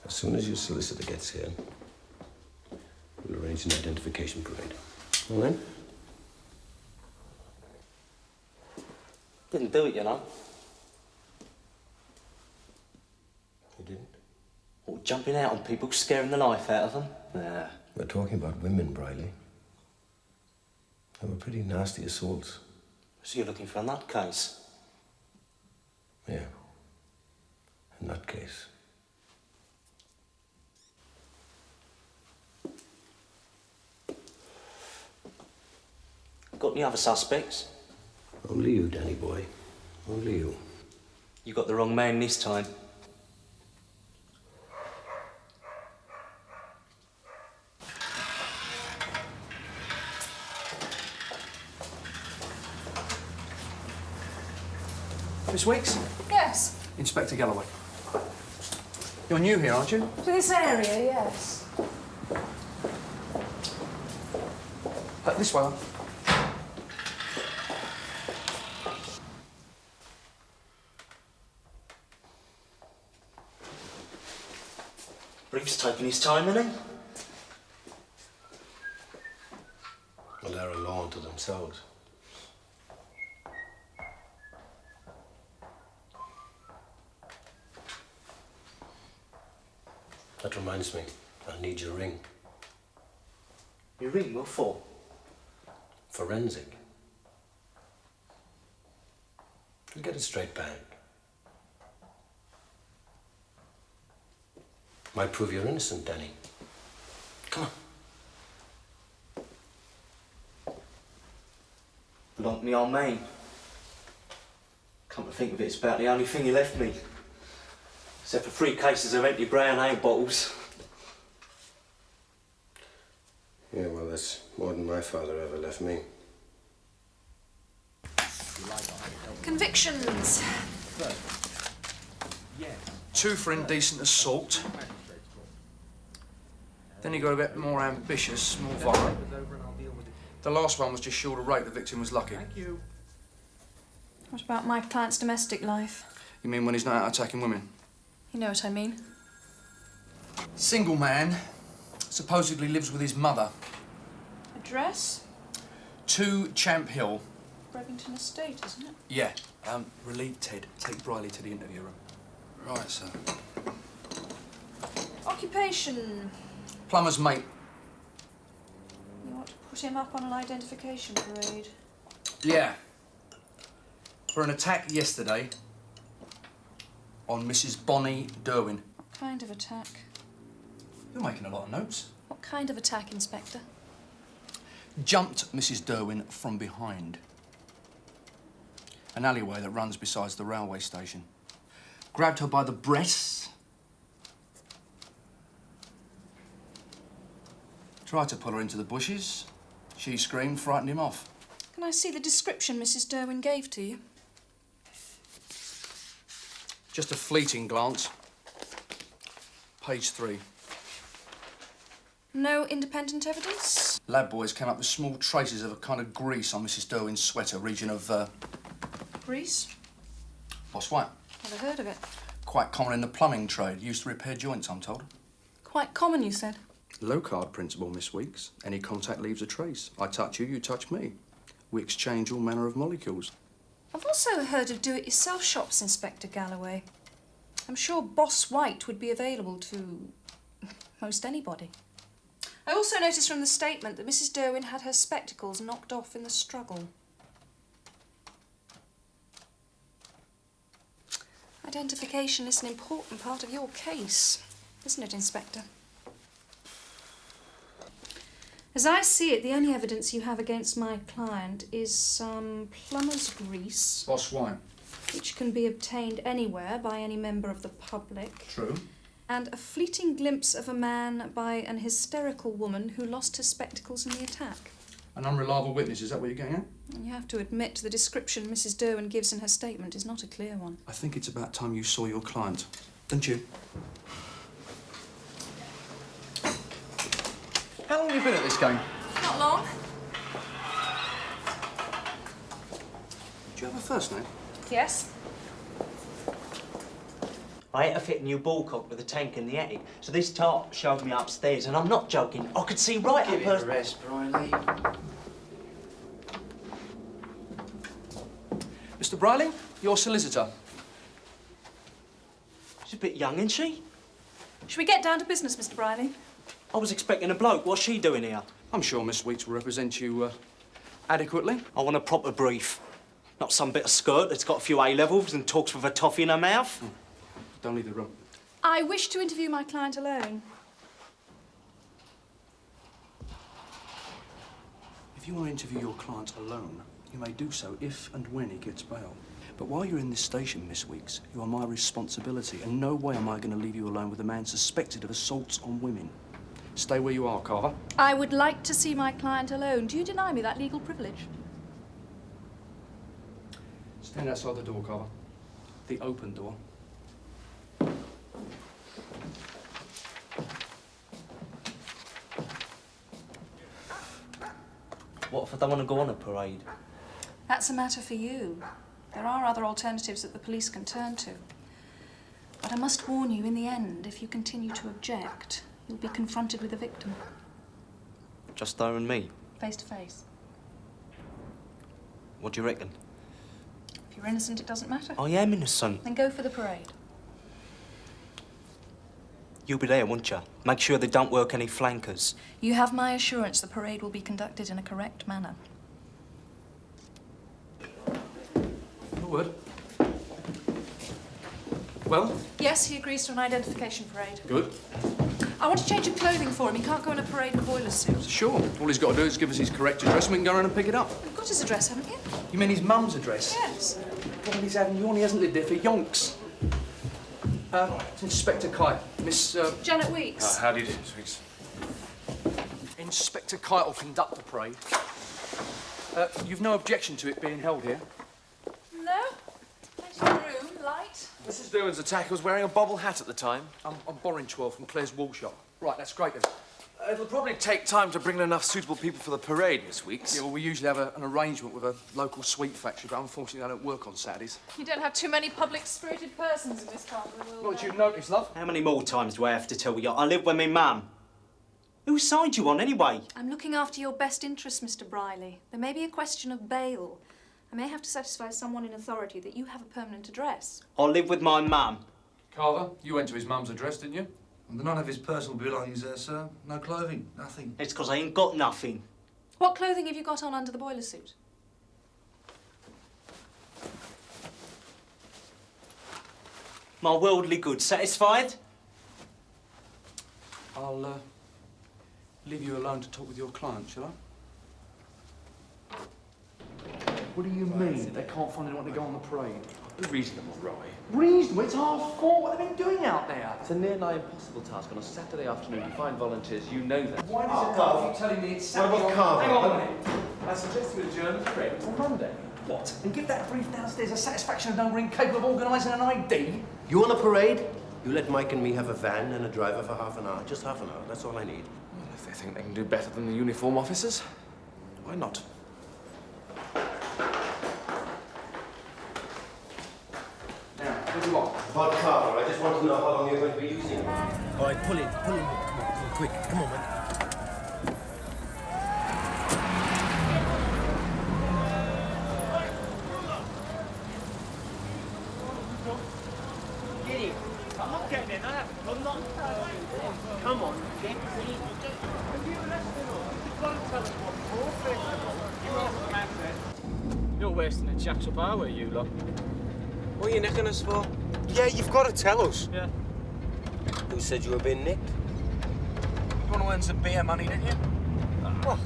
As soon as your solicitor gets here, we'll arrange an identification parade. All right? Didn't do it, you know. You didn't? Or jumping out on people, scaring the life out of them. Nah. We're talking about women, Briley. They were pretty nasty assaults. So you're looking for a nutcase? Yeah. A nutcase. Got any other suspects? Only you, Danny boy. Only you. You got the wrong man this time. Miss Weeks? Yes. Inspector Galloway. You're new here, aren't you? To this area, yes. This way. Brief's taking his time, isn't he? Well, they're a law unto themselves. That reminds me, I need your ring. Your ring, what for? Forensic. We'll get it straight back. Might prove you're innocent, Danny. Come on. Belonged to me old man. Come to think of it, it's about the only thing he left me. Except for 3 cases of empty brown ale bottles. Yeah, well, that's more than my father ever left me. Convictions. 2 for indecent assault. Then he got a bit more ambitious, more violent. The last one was just short of rape. The victim was lucky. What about my client's domestic life? You mean when he's not out attacking women? You know what I mean. Single man, supposedly lives with his mother. Address? 2 Champ Hill. Brevington Estate, isn't it? Yeah. Relieve Ted. Take Briley to the interview room. Right, sir. Occupation. Plumber's mate. You want to put him up on an identification parade? Yeah. For an attack yesterday on Mrs. Bonnie Derwin. What kind of attack? You're making a lot of notes. What kind of attack, Inspector? Jumped Mrs. Derwin from behind. An alleyway that runs beside the railway station. Grabbed her by the breasts. Tried to pull her into the bushes. She screamed, frightened him off. Can I see the description Mrs. Derwin gave to you? Just a fleeting glance. Page 3. No independent evidence? Lab boys came up with small traces of a kind of grease on Mrs. Derwin's sweater, region of, Grease? Boss White. Never heard of it. Quite common in the plumbing trade. Used to repair joints, I'm told. Quite common, you said? Low card principle, Miss Weeks. Any contact leaves a trace. I touch you, you touch me. We exchange all manner of molecules. I've also heard of do-it-yourself shops, Inspector Galloway. I'm sure Boss White would be available to most anybody. I also noticed from the statement that Mrs. Derwin had her spectacles knocked off in the struggle. Identification is an important part of your case, isn't it, Inspector? As I see it, the only evidence you have against my client is some plumber's grease. Boss White. Which can be obtained anywhere by any member of the public. True. And a fleeting glimpse of a man by an hysterical woman who lost her spectacles in the attack. An unreliable witness, is that what you're getting at? You have to admit the description Mrs. Derwin gives in her statement is not a clear one. I think it's about time you saw your client, don't you? How long have you been at this game? Not long. Do you have a first name? Yes. I had to fit a new ball cock with a tank in the attic, so this tart showed me upstairs, and I'm not joking. I could see right Give up it a rest, Briley. Mr. Briley, your solicitor. She's a bit young, isn't she? Should we get down to business, Mr. Briley? I was expecting a bloke. What's she doing here? I'm sure Miss Weeks will represent you adequately. I want a proper brief. Not some bit of skirt that's got a few A-levels and talks with a toffee in her mouth. Don't leave the room. I wish to interview my client alone. If you want to interview your client alone, you may do so if and when he gets bail. But while you're in this station, Miss Weeks, you are my responsibility, and no way am I going to leave you alone with a man suspected of assaults on women. Stay where you are, Carver. I would like to see my client alone. Do you deny me that legal privilege? Stand outside the door, Carver. The open door. What if I don't want to go on a parade? That's a matter for you. There are other alternatives that the police can turn to. But I must warn you, in the end, if you continue to object, you'll be confronted with a victim. Just her and me? Face to face. What do you reckon? If you're innocent, it doesn't matter. I am innocent. Then go for the parade. You'll be there, won't you? Make sure they don't work any flankers. You have my assurance the parade will be conducted in a correct manner. Your word. Well? Yes, he agrees to an identification parade. Good. I want to change your clothing for him. He can't go in a parade in a boiler suit. Sure. All he's got to do is give us his correct address and we can go around and pick it up. You've got his address, haven't you? You mean his mum's address? Yes. God, he's having yawn. He hasn't lived there for yonks. It's Inspector Kite. Miss, Janet Weeks. How do you do, Miss Weeks? Inspector Kite will conduct the parade. You've no objection to it being held here? No. Plenty of room, light. Mrs. Derwin's attacker was wearing a bobble hat at the time. I'm borrowing 12 from Claire's wool shop. Right, that's great then. It'll probably take time to bring in enough suitable people for the parade, Miss Weeks. Yeah, well, we usually have an arrangement with a local sweet factory, but unfortunately I don't work on Saturdays. You don't have too many public-spirited persons in this part of the world. What did you notice, love? How many more times do I have to tell you? I live with me mum. Whose side you on, anyway? I'm looking after your best interests, Mr. Briley. There may be a question of bail. I may have to satisfy someone in authority that you have a permanent address. I live with my mum. Carver, you went to his mum's address, didn't you? None of his personal belongings there, sir. No clothing, nothing. It's because I ain't got nothing. What clothing have you got on under the boiler suit? My worldly goods. Satisfied? I'll leave you alone to talk with your client, shall I? What do you mean they can't find anyone to go on the parade? Be reasonable, Roy. Reasonable? It's 4:30. What have they been doing out there? It's a near-nigh impossible task on a Saturday afternoon to find volunteers. You know that. Why does it matter if you're telling me it's Saturday? What about Carver? Hang on a minute. I suggest we adjourn the parade until Monday. What? And give that brief downstairs a satisfaction of knowing we're incapable of organising an ID? You want a parade? You let Mike and me have a van and a driver for half an hour. Just half an hour. That's all I need. Well, if they think they can do better than the uniform officers, why not? Now, what do you want? About Carver, I just want to know how long you're going to be using him. All right, pull in. Come on, quick. Come on, man. You're worse than a jack's up our way, you lot. What are you nicking us for? Yeah, you've got to tell us. Yeah. Who said you were being nicked? You want to earn some beer money, didn't you? What?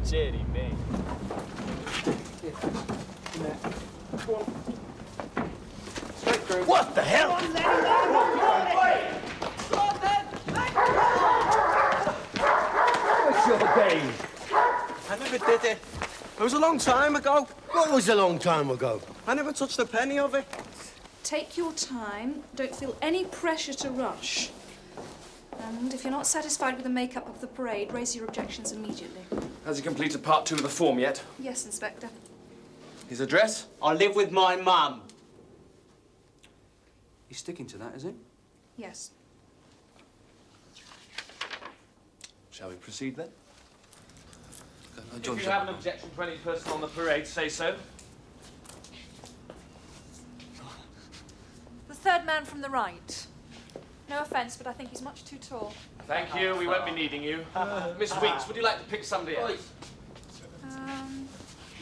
Jerry, me. What the hell? What's your game? I never did it. It was a long time ago. What was a long time ago? I never touched a penny of it. Take your time. Don't feel any pressure to rush. And if you're not satisfied with the makeup of the parade, raise your objections immediately. Has he completed part 2 of the form yet? Yes, Inspector. His address? I live with my mum. He's sticking to that, is he? Yes. Shall we proceed then? John, If you have an objection to any person on the parade, say so. The third man from the right. No offence, but I think he's much too tall. Thank you, we won't be needing you. Miss Weeks, would you like to pick somebody else?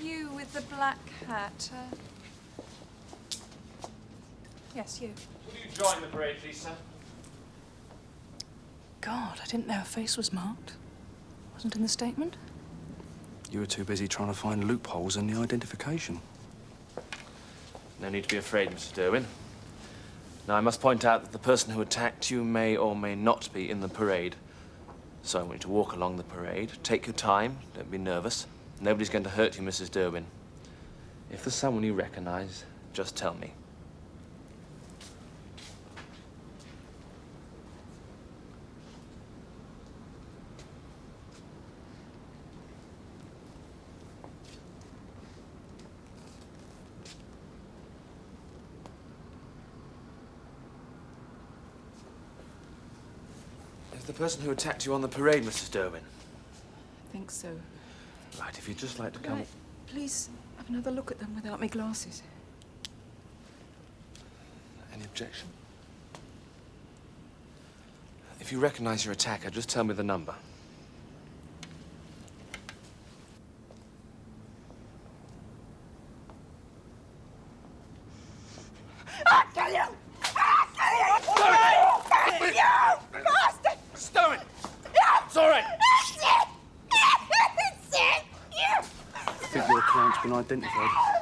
You with the black hat. Yes, you. Will you join the parade, please, sir? God, I didn't know her face was marked. Wasn't in the statement. You were too busy trying to find loopholes in the identification. No need to be afraid, Mrs. Derwin. Now, I must point out that the person who attacked you may or may not be in the parade. So I want you to walk along the parade. Take your time. Don't be nervous. Nobody's going to hurt you, Mrs. Derwin. If there's someone you recognize, just tell me. Is the person who attacked you on the parade, Mrs. Derwin? I think so. Right, if you'd just like to come... Right. Please have another look at them without my glasses. Any objection? If you recognize your attacker, just tell me the number. I'll kill you! I'll kill you! I'll kill you! Bastard! Stow it! It's all right! I think your client's been identified.